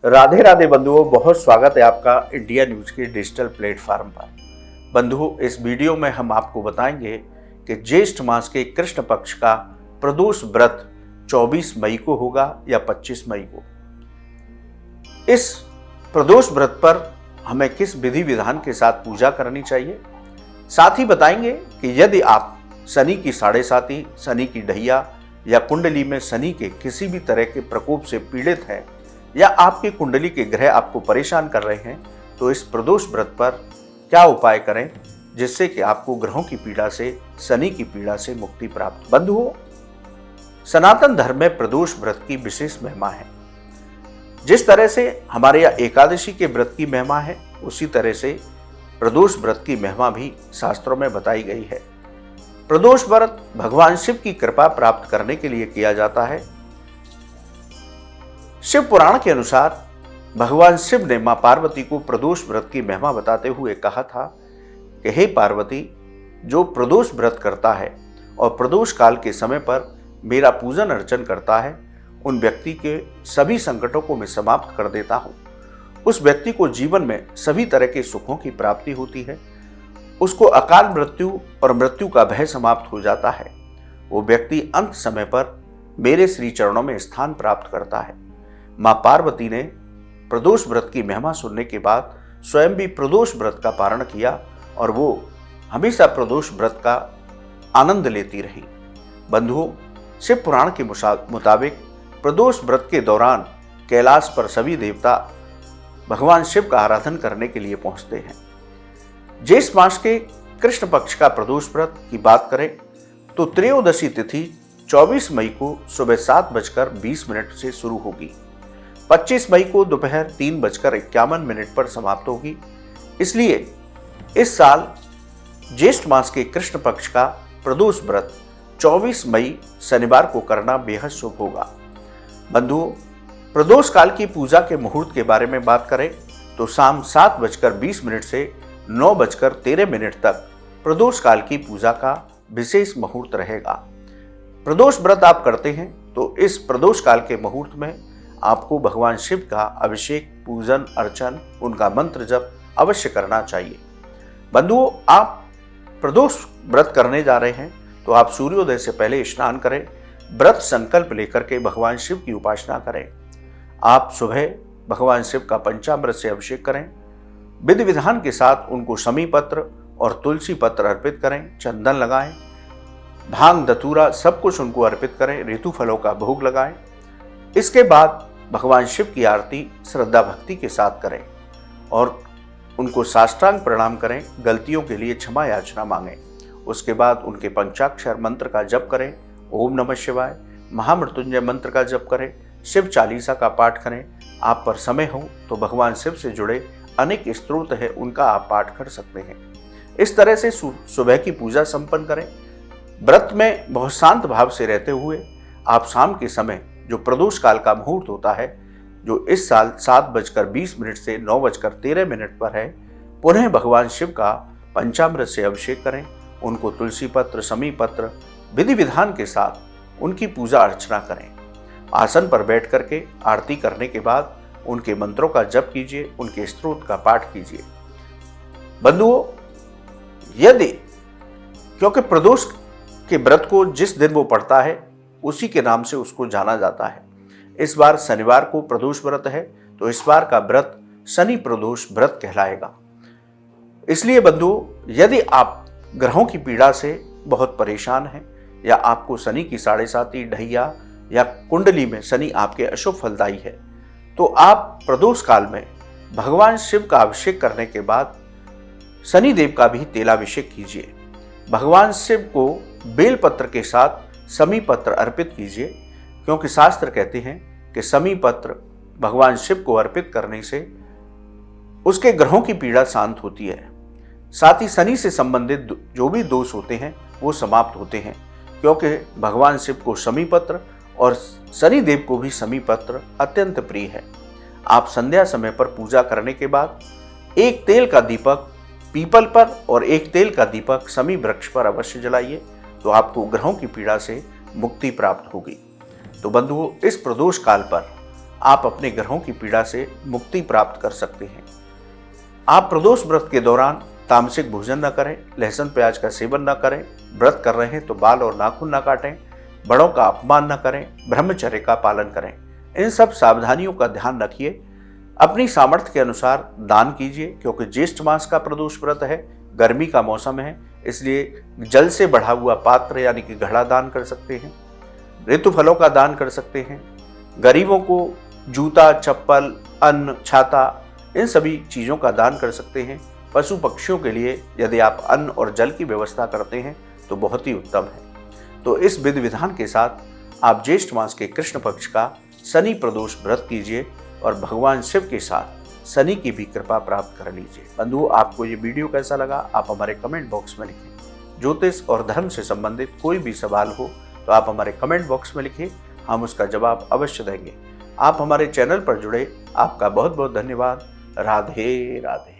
राधे राधे बंधुओं, बहुत स्वागत है आपका इंडिया न्यूज के डिजिटल प्लेटफॉर्म पर। बंधुओं, इस वीडियो में हम आपको बताएंगे कि ज्येष्ठ मास के कृष्ण पक्ष का प्रदोष व्रत 24 मई को होगा या 25 मई को। इस प्रदोष व्रत पर हमें किस विधि विधान के साथ पूजा करनी चाहिए, साथ ही बताएंगे कि यदि आप शनि की साढ़े साती, शनि की ढैया या कुंडली में शनि के किसी भी तरह के प्रकोप से पीड़ित हैं या आपकी कुंडली के ग्रह आपको परेशान कर रहे हैं, तो इस प्रदोष व्रत पर क्या उपाय करें जिससे कि आपको ग्रहों की पीड़ा से, शनि की पीड़ा से मुक्ति प्राप्त। बंधुओं, सनातन धर्म में प्रदोष व्रत की विशेष महिमा है। जिस तरह से हमारे यहाँ एकादशी के व्रत की महिमा है, उसी तरह से प्रदोष व्रत की महिमा भी शास्त्रों में बताई गई है। प्रदोष व्रत भगवान शिव की कृपा प्राप्त करने के लिए किया जाता है। शिव पुराण के अनुसार भगवान शिव ने मां पार्वती को प्रदोष व्रत की महिमा बताते हुए कहा था कि हे पार्वती, जो प्रदोष व्रत करता है और प्रदोष काल के समय पर मेरा पूजन अर्चन करता है, उन व्यक्ति के सभी संकटों को मैं समाप्त कर देता हूँ। उस व्यक्ति को जीवन में सभी तरह के सुखों की प्राप्ति होती है। उसको अकाल मृत्यु और मृत्यु का भय समाप्त हो जाता है। वो व्यक्ति अंत समय पर मेरे श्री चरणों में स्थान प्राप्त करता है। मां पार्वती ने प्रदोष व्रत की महिमा सुनने के बाद स्वयं भी प्रदोष व्रत का पारण किया और वो हमेशा प्रदोष व्रत का आनंद लेती रही। बंधुओं, शिव पुराण के मुताबिक प्रदोष व्रत के दौरान कैलाश पर सभी देवता भगवान शिव का आराधन करने के लिए पहुंचते हैं। ज्येष्ठ मास के कृष्ण पक्ष का प्रदोष व्रत की बात करें तो त्रयोदशी तिथि 24 मई को सुबह 7:20 से शुरू होगी। 25 मई को दोपहर 3:51 पर समाप्त होगी। इसलिए इस साल ज्येष्ठ मास के कृष्ण पक्ष का प्रदोष व्रत 24 मई शनिवार को करना बेहद शुभ होगा। बंधुओं, प्रदोष काल की पूजा के मुहूर्त के बारे में बात करें तो शाम 7:20 से 9:13 तक प्रदोष काल की पूजा का विशेष मुहूर्त रहेगा। प्रदोष व्रत आप करते हैं तो इस प्रदोष काल के मुहूर्त में आपको भगवान शिव का अभिषेक, पूजन, अर्चन, उनका मंत्र जप अवश्य करना चाहिए। बंधुओं, आप प्रदोष व्रत करने जा रहे हैं तो आप सूर्योदय से पहले स्नान करें, व्रत संकल्प लेकर के भगवान शिव की उपासना करें। आप सुबह भगवान शिव का पंचामृत से अभिषेक करें, विधि विधान के साथ उनको शमी पत्र और तुलसी पत्र अर्पित करें, चंदन लगाएं, भांग धतूरा सब कुछ उनको अर्पित करें, ऋतु फलों का भोग लगाएं। इसके बाद भगवान शिव की आरती श्रद्धा भक्ति के साथ करें और उनको साष्टांग प्रणाम करें, गलतियों के लिए क्षमा याचना मांगें। उसके बाद उनके पंचाक्षर मंत्र का जप करें, ओम नमः शिवाय, महामृत्युंजय मंत्र का जप करें, शिव चालीसा का पाठ करें। आप पर समय हो तो भगवान शिव से जुड़े अनेक स्तोत्र है, उनका आप पाठ कर सकते हैं। इस तरह से सुबह की पूजा संपन्न करें। व्रत में बहुत शांत भाव से रहते हुए आप शाम के समय जो प्रदोष काल का मुहूर्त होता है, जो इस साल 7:20 से 9:13 पर है, पुनः भगवान शिव का पंचामृत से अभिषेक करें, उनको तुलसी पत्र, शमी पत्र विधि विधान के साथ उनकी पूजा अर्चना करें। आसन पर बैठ करके आरती करने के बाद उनके मंत्रों का जप कीजिए, उनके स्तोत्र का पाठ कीजिए। बंधुओं, यदि क्योंकि प्रदोष के व्रत को जिस दिन वो पढ़ता है उसी के नाम से उसको जाना जाता है। इस बार शनिवार को प्रदोष व्रत है तो इस बार का व्रत शनि प्रदोष व्रत कहलाएगा। इसलिए बंधुओं, यदि आप ग्रहों की पीड़ा से बहुत परेशान हैं या आपको शनि की साढ़े साती, ढैया या कुंडली में शनि आपके अशुभ फलदायी है, तो आप प्रदोष काल में भगवान शिव का अभिषेक करने के बाद शनि देव का भी तेलाभिषेक कीजिए। भगवान शिव को बेलपत्र के साथ शमी पत्र अर्पित कीजिए, क्योंकि शास्त्र कहते हैं कि शमी पत्र भगवान शिव को अर्पित करने से उसके ग्रहों की पीड़ा शांत होती है। साथ ही शनि से संबंधित जो भी दोष होते हैं वो समाप्त होते हैं, क्योंकि भगवान शिव को शमी पत्र और शनि देव को भी शमी पत्र अत्यंत प्रिय है। आप संध्या समय पर पूजा करने के बाद एक तेल का दीपक पीपल पर और एक तेल का दीपक शमी वृक्ष पर अवश्य जलाइए, तो आपको ग्रहों की पीड़ा से मुक्ति प्राप्त होगी। तो बंधुओं, इस प्रदोष काल पर आप अपने ग्रहों की पीड़ा से मुक्ति प्राप्त कर सकते हैं। आप प्रदोष व्रत के दौरान तामसिक भोजन न करें, लहसुन प्याज का सेवन न करें, व्रत कर रहे हैं तो बाल और नाखून न काटें, बड़ों का अपमान न करें, ब्रह्मचर्य का पालन करें। इन सब सावधानियों का ध्यान रखिए। अपनी सामर्थ्य के अनुसार दान कीजिए, क्योंकि ज्येष्ठ मास का प्रदोष व्रत है, गर्मी का मौसम है, इसलिए जल से बढ़ा हुआ पात्र यानी कि घड़ा दान कर सकते हैं, ऋतु फलों का दान कर सकते हैं, गरीबों को जूता, चप्पल, अन्न, छाता, इन सभी चीज़ों का दान कर सकते हैं। पशु पक्षियों के लिए यदि आप अन्न और जल की व्यवस्था करते हैं तो बहुत ही उत्तम है। तो इस विधि विधान के साथ आप ज्येष्ठ मास के कृष्ण पक्ष का शनि प्रदोष व्रत कीजिए और भगवान शिव के साथ शनि की भी कृपा प्राप्त कर लीजिए। बंधु, आपको ये वीडियो कैसा लगा आप हमारे कमेंट बॉक्स में लिखें। ज्योतिष और धर्म से संबंधित कोई भी सवाल हो तो आप हमारे कमेंट बॉक्स में लिखें, हम उसका जवाब अवश्य देंगे। आप हमारे चैनल पर जुड़े, आपका बहुत बहुत धन्यवाद। राधे राधे।